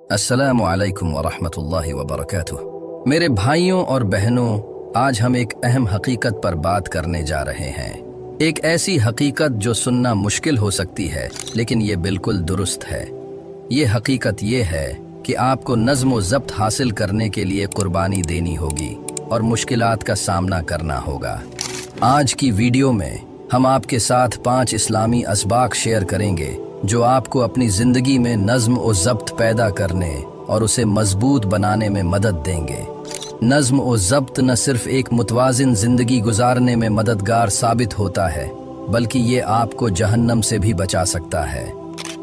अस्सलामु अलैकुम वरहमतुल्लाहि वबरकातुह। मेरे भाइयों और बहनों, आज हम एक अहम हकीकत पर बात करने जा रहे हैं। एक ऐसी हकीकत जो सुनना मुश्किल हो सकती है, लेकिन ये बिल्कुल दुरुस्त है। ये हकीकत ये है कि आपको नज़्म व ज़ब्त हासिल करने के लिए कुर्बानी देनी होगी और मुश्किलात का सामना करना होगा। आज की वीडियो में हम आपके साथ 5 इस्लामी असबाक शेयर करेंगे जो आपको अपनी ज़िंदगी में नज़्म व ज़ब्त पैदा करने और उसे मजबूत बनाने में मदद देंगे। नज़्म व ज़ब्त न सिर्फ एक मुतवाज़िन ज़िंदगी गुजारने में मददगार साबित होता है, बल्कि ये आपको जहन्नम से भी बचा सकता है।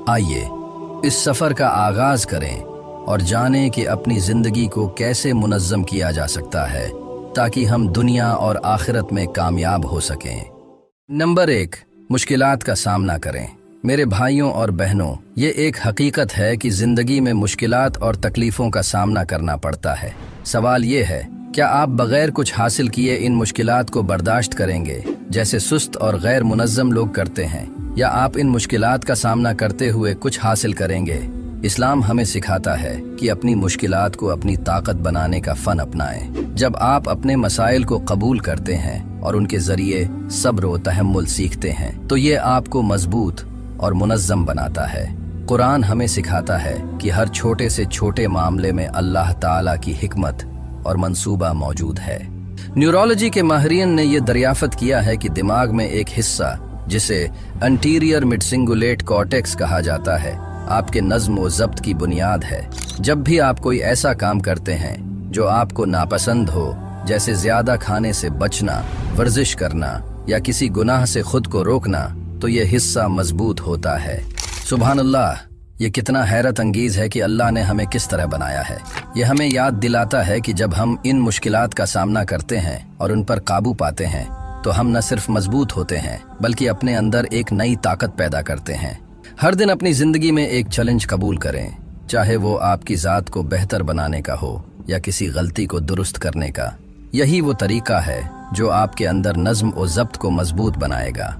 आइए इस सफ़र का आगाज़ करें और जानें कि अपनी ज़िंदगी को कैसे मुनज़्ज़म किया जा सकता है ताकि हम दुनिया और आखिरत में कामयाब हो सकें। नंबर 1, मुश्किलात का सामना करें। मेरे भाइयों और बहनों, ये एक हकीकत है कि ज़िंदगी में मुश्किलात और तकलीफ़ों का सामना करना पड़ता है। सवाल ये है, क्या आप बग़ैर कुछ हासिल किए इन मुश्किलात को बर्दाश्त करेंगे, जैसे सुस्त और गैर मुनज़्ज़म लोग करते हैं, या आप इन मुश्किलात का सामना करते हुए कुछ हासिल करेंगे? इस्लाम हमें सिखाता है कि अपनी मुश्किलात को अपनी ताकत बनाने का फ़न अपनाएं। जब आप अपने मसाइल को कबूल करते हैं और उनके ज़रिए सब्र व तहम्मुल सीखते हैं, तो ये आपको मजबूत और मुनज़्ज़म बनाता है। कुरान हमें सिखाता है कि हर छोटे से छोटे मामले में अल्लाह ताला की हिकमत और मंसूबा मौजूद है। न्यूरोलॉजी के माहिरीन ने यह दरियाफ़त किया है कि दिमाग में एक हिस्सा, जिसे एंटीरियर मिडसिंगुलेट कॉर्टेक्स कहा जाता है, आपके नज़्म व ज़ब्त की बुनियाद है। जब भी आप कोई ऐसा काम करते हैं जो आपको नापसंद हो, जैसे ज़्यादा खाने से बचना, वर्जिश करना या किसी गुनाह से खुद को रोकना, तो ये हिस्सा मजबूत होता है। सुभान अल्लाह, ये कितना हैरत अंगीज़ है कि अल्लाह ने हमें किस तरह बनाया है। ये हमें याद दिलाता है कि जब हम इन मुश्किलात का सामना करते हैं और उन पर काबू पाते हैं, तो हम न सिर्फ मजबूत होते हैं, बल्कि अपने अंदर एक नई ताकत पैदा करते हैं। हर दिन अपनी ज़िंदगी में एक चैलेंज कबूल करें, चाहे वो आपकी ज़ात को बेहतर बनाने का हो या किसी गलती को दुरुस्त करने का। यही वो तरीका है जो आपके अंदर नज़्म व ज़ब्त को मजबूत बनाएगा।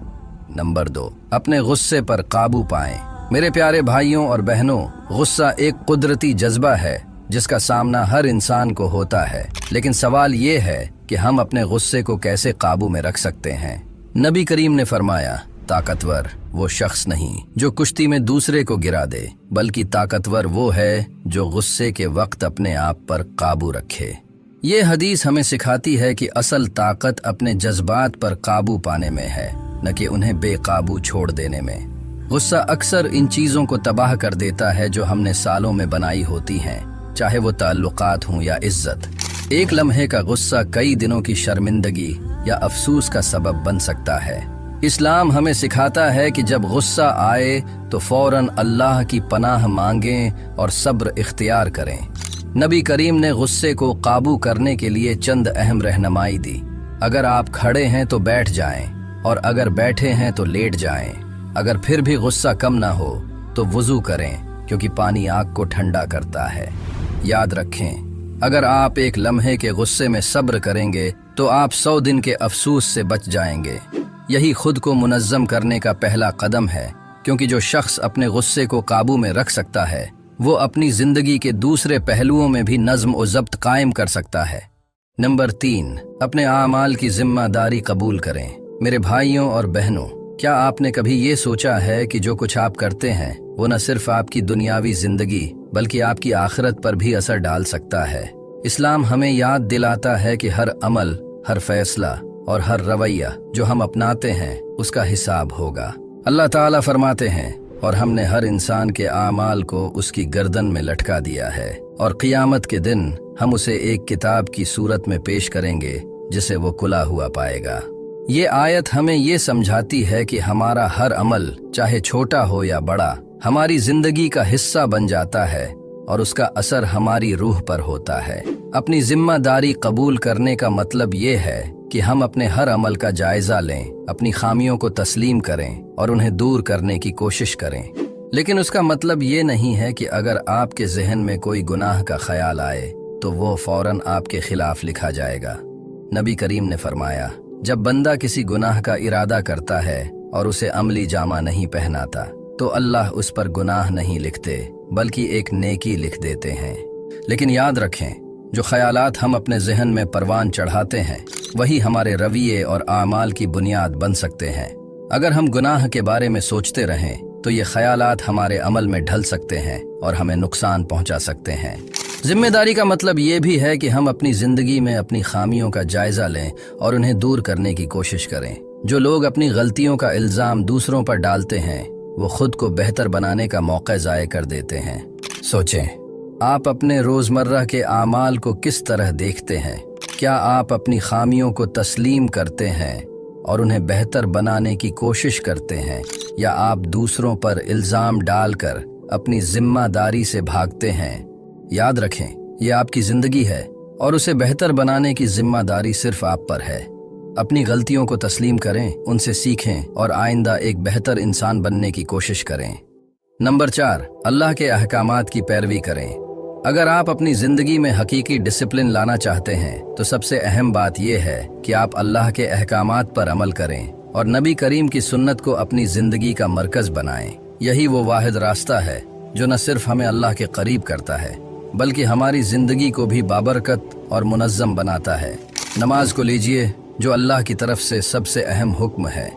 नंबर 2, अपने गुस्से पर काबू पाएं। मेरे प्यारे भाइयों और बहनों, गुस्सा एक कुदरती जज्बा है जिसका सामना हर इंसान को होता है, लेकिन सवाल ये है कि हम अपने गुस्से को कैसे काबू में रख सकते हैं। नबी करीम ने फरमाया, ताकतवर वो शख्स नहीं जो कुश्ती में दूसरे को गिरा दे, बल्कि ताकतवर वो है जो गुस्से के वक्त अपने आप पर काबू रखे। ये हदीस हमें सिखाती है कि असल ताकत अपने जज्बात पर काबू पाने में है, न कि उन्हें बेकाबू छोड़ देने में। गुस्सा अक्सर इन चीज़ों को तबाह कर देता है जो हमने सालों में बनाई होती हैं, चाहे वो ताल्लुकात हों या इज्जत। एक लम्हे का गुस्सा कई दिनों की शर्मिंदगी या अफसोस का सबब बन सकता है। इस्लाम हमें सिखाता है कि जब गुस्सा आए तो फौरन अल्लाह की पनाह मांगें और सब्र इख्तियार करें। नबी करीम ने गुस्से को काबू करने के लिए चंद अहम रहनुमाई दी। अगर आप खड़े हैं तो बैठ जाएं, और अगर बैठे हैं तो लेट जाएं। अगर फिर भी गुस्सा कम ना हो तो वुज़ू करें, क्योंकि पानी आग को ठंडा करता है। याद रखें, अगर आप एक लम्हे के गुस्से में सब्र करेंगे तो आप 100 दिन के अफसोस से बच जाएंगे। यही खुद को मुनज़्ज़म करने का पहला कदम है, क्योंकि जो शख्स अपने गुस्से को काबू में रख सकता है, वो अपनी ज़िंदगी के दूसरे पहलुओं में भी नज़्म व ज़ब्त कायम कर सकता है। नंबर 3, अपने आमाल की जिम्मेदारी कबूल करें। मेरे भाइयों और बहनों, क्या आपने कभी ये सोचा है कि जो कुछ आप करते हैं वो न सिर्फ आपकी दुनियावी जिंदगी बल्कि आपकी आखिरत पर भी असर डाल सकता है। इस्लाम हमें याद दिलाता है कि हर अमल, हर फैसला और हर रवैया जो हम अपनाते हैं उसका हिसाब होगा। अल्लाह ताला फरमाते हैं, और हमने हर इंसान के आमाल को उसकी गर्दन में लटका दिया है, और क़ियामत के दिन हम उसे एक किताब की सूरत में पेश करेंगे जिसे वो खुला हुआ पाएगा। ये आयत हमें ये समझाती है कि हमारा हर अमल, चाहे छोटा हो या बड़ा, हमारी जिंदगी का हिस्सा बन जाता है और उसका असर हमारी रूह पर होता है। अपनी जिम्मेदारी कबूल करने का मतलब ये है कि हम अपने हर अमल का जायजा लें, अपनी खामियों को तस्लीम करें और उन्हें दूर करने की कोशिश करें। लेकिन उसका मतलब ये नहीं है कि अगर आपके जहन में कोई गुनाह का ख्याल आए तो वो फौरन आपके खिलाफ लिखा जाएगा। नबी करीम ने फरमाया, जब बंदा किसी गुनाह का इरादा करता है और उसे अमली जामा नहीं पहनाता, तो अल्लाह उस पर गुनाह नहीं लिखते, बल्कि एक नेकी लिख देते हैं। लेकिन याद रखें, जो ख्यालात हम अपने जहन में परवान चढ़ाते हैं वही हमारे रवैये और आमाल की बुनियाद बन सकते हैं। अगर हम गुनाह के बारे में सोचते रहें तो ये ख्यालात हमारे अमल में ढल सकते हैं और हमें नुकसान पहुंचा सकते हैं। जिम्मेदारी का मतलब ये भी है कि हम अपनी जिंदगी में अपनी खामियों का जायजा लें और उन्हें दूर करने की कोशिश करें। जो लोग अपनी गलतियों का इल्जाम दूसरों पर डालते हैं वो खुद को बेहतर बनाने का मौका ज़ाय कर देते हैं। सोचें, आप अपने रोज़मर्रा के आमाल को किस तरह देखते हैं? क्या आप अपनी खामियों को तस्लीम करते हैं और उन्हें बेहतर बनाने की कोशिश करते हैं, या आप दूसरों पर इल्ज़ाम डालकर अपनी जिम्मेदारी से भागते हैं? याद रखें, ये आपकी ज़िंदगी है और उसे बेहतर बनाने की जिम्मेदारी सिर्फ आप पर है। अपनी गलतियों को तस्लीम करें, उनसे सीखें और आइंदा एक बेहतर इंसान बनने की कोशिश करें। नंबर 4, अल्लाह के अहकामात की पैरवी करें। अगर आप अपनी ज़िंदगी में हकीकी डिसिप्लिन लाना चाहते हैं तो सबसे अहम बात यह है कि आप अल्लाह के अहकामात पर अमल करें और नबी करीम की सुन्नत को अपनी ज़िंदगी का मरकज़ बनाएं। यही वो वाहिद रास्ता है जो न सिर्फ हमें अल्लाह के करीब करता है बल्कि हमारी ज़िंदगी को भी बाबरकत और मुनज़्ज़म बनाता है। नमाज को लीजिए, जो अल्लाह की तरफ से सबसे अहम हुक्म है।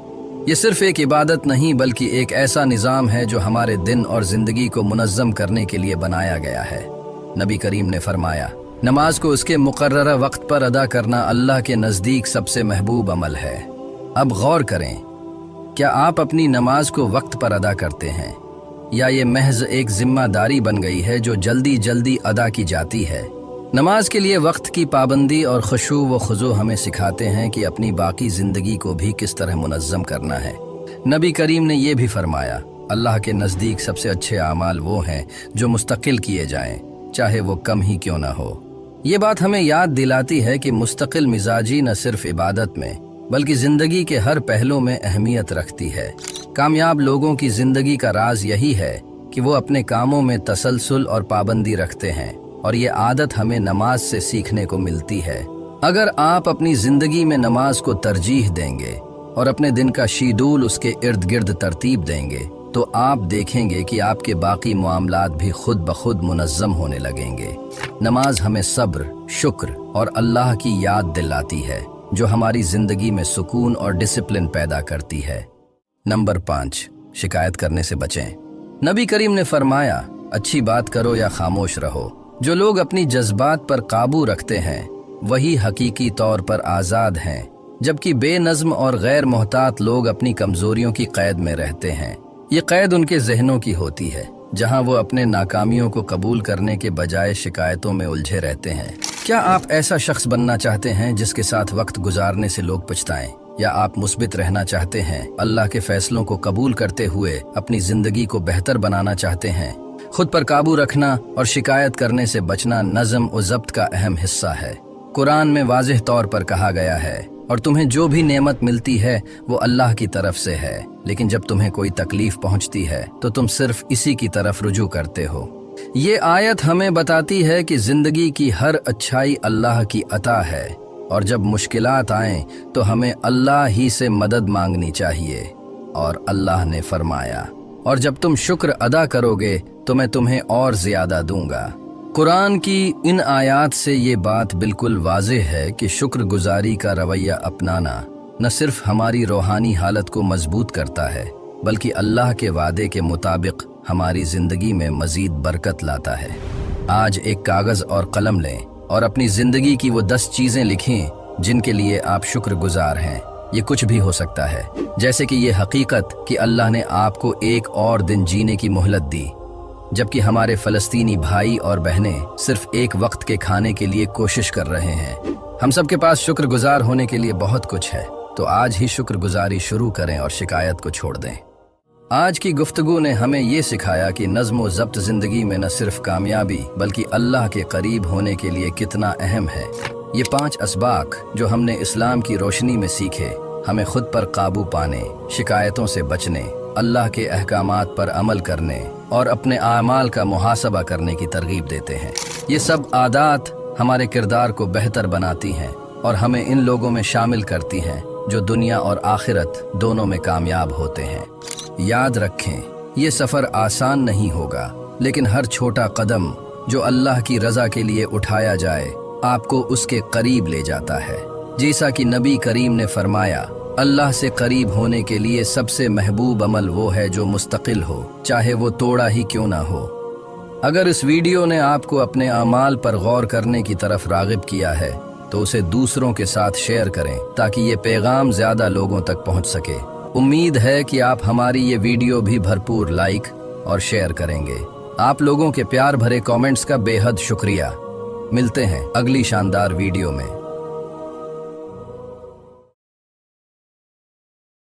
ये सिर्फ एक इबादत नहीं बल्कि एक ऐसा निज़ाम है जो हमारे दिन और ज़िंदगी को मुनज़्ज़म करने के लिए बनाया गया है। नबी करीम ने फरमाया, नमाज को उसके मुकर्ररा वक्त पर अदा करना अल्लाह के नज़दीक सबसे महबूब अमल है। अब गौर करें, क्या आप अपनी नमाज को वक्त पर अदा करते हैं या ये महज एक जिम्मेदारी बन गई है जो जल्दी जल्दी अदा की जाती है? नमाज के लिए वक्त की पाबंदी और खुशू व खुजू हमें सिखाते हैं कि अपनी बाकी ज़िंदगी को भी किस तरह मुनज़्ज़म करना है। नबी करीम ने यह भी फरमाया, अल्लाह के नज़दीक सबसे अच्छे आमाल वो हैं जो मुस्तकिल किए जाएं, चाहे वो कम ही क्यों ना हो। ये बात हमें याद दिलाती है कि मुस्तकिल मिजाजी न सिर्फ इबादत में बल्कि ज़िंदगी के हर पहलू में अहमियत रखती है। कामयाब लोगों की ज़िंदगी का राज यही है कि वो अपने कामों में तसलसल और पाबंदी रखते हैं, और ये आदत हमें नमाज से सीखने को मिलती है। अगर आप अपनी ज़िंदगी में नमाज को तरजीह देंगे और अपने दिन का शेड्यूल उसके इर्द गिर्द तरतीब देंगे तो आप देखेंगे कि आपके बाकी मामलात भी खुद ब खुद मुनज़्ज़म होने लगेंगे। नमाज हमें सब्र, शुक्र और अल्लाह की याद दिलाती है जो हमारी ज़िंदगी में सुकून और डिसिप्लिन पैदा करती है। नंबर 5, शिकायत करने से बचें। नबी करीम ने फरमाया, अच्छी बात करो या खामोश रहो। जो लोग अपनी जज्बात पर काबू रखते हैं वही हकीकी तौर पर आज़ाद हैं, जबकि बेनज़्म और गैर मोहतात लोग अपनी कमज़ोरियों की कैद में रहते हैं। ये कैद उनके जहनों की होती है जहां वो अपने नाकामियों को कबूल करने के बजाय शिकायतों में उलझे रहते हैं। क्या आप ऐसा शख्स बनना चाहते हैं जिसके साथ वक्त गुजारने से लोग पछताएं, या आप मुस्बित रहना चाहते हैं, अल्लाह के फैसलों को कबूल करते हुए अपनी ज़िंदगी को बेहतर बनाना चाहते हैं? खुद पर काबू रखना और शिकायत करने से बचना नज़म और ज़ब्त का अहम हिस्सा है। कुरान में वाज़ेह तौर पर कहा गया है, और तुम्हें जो भी नेमत मिलती है वो अल्लाह की तरफ से है, लेकिन जब तुम्हें कोई तकलीफ पहुंचती है तो तुम सिर्फ इसी की तरफ रुजू करते हो। ये आयत हमें बताती है कि ज़िंदगी की हर अच्छाई अल्लाह की अता है, और जब मुश्किलात आएं तो हमें अल्लाह ही से मदद मांगनी चाहिए। और अल्लाह ने फरमाया, और जब तुम शुक्र अदा करोगे तो मैं तुम्हें और ज़्यादा दूंगा। कुरान की इन आयात से ये बात बिल्कुल वाज़ेह है कि शुक्रगुजारी का रवैया अपनाना न सिर्फ हमारी रूहानी हालत को मजबूत करता है बल्कि अल्लाह के वादे के मुताबिक हमारी ज़िंदगी में मज़ीद बरकत लाता है। आज एक कागज़ और कलम लें और अपनी ज़िंदगी की वो 10 चीज़ें लिखें जिनके लिए आप शुक्रगुजार हैं। ये कुछ भी हो सकता है, जैसे कि ये हकीकत कि अल्लाह ने आपको एक और दिन जीने की मोहलत दी, जबकि हमारे फ़लस्तीनी भाई और बहनें सिर्फ एक वक्त के खाने के लिए कोशिश कर रहे हैं। हम सब के पास शुक्रगुजार होने के लिए बहुत कुछ है, तो आज ही शुक्रगुजारी शुरू करें और शिकायत को छोड़ दें। आज की गुफ्तगू ने हमें ये सिखाया कि नज़्म व ज़ब्त ज़िंदगी में न सिर्फ कामयाबी बल्कि अल्लाह के करीब होने के लिए कितना अहम है। ये 5 असबाक जो हमने इस्लाम की रोशनी में सीखे हमें खुद पर काबू पाने, शिकायतों से बचने, अल्लाह के अहकामात पर अमल करने और अपने आमाल का मुहासबा करने की तरगीब देते हैं। ये सब आदात हमारे किरदार को बेहतर बनाती हैं और हमें इन लोगों में शामिल करती हैं जो दुनिया और आखिरत दोनों में कामयाब होते हैं। याद रखें, ये सफ़र आसान नहीं होगा, लेकिन हर छोटा कदम जो अल्लाह की रजा के लिए उठाया जाए आपको उसके करीब ले जाता है। जैसा कि नबी करीम ने फरमाया, अल्लाह से करीब होने के लिए सबसे महबूब अमल वो है जो मुस्तकिल हो, चाहे वो तोड़ा ही क्यों ना हो। अगर इस वीडियो ने आपको अपने अमाल पर गौर करने की तरफ रागिब किया है तो उसे दूसरों के साथ शेयर करें ताकि ये पैगाम ज्यादा लोगों तक पहुंच सके। उम्मीद है कि आप हमारी ये वीडियो भी भरपूर लाइक और शेयर करेंगे। आप लोगों के प्यार भरे कमेंट्स का बेहद शुक्रिया। मिलते हैं अगली शानदार वीडियो में।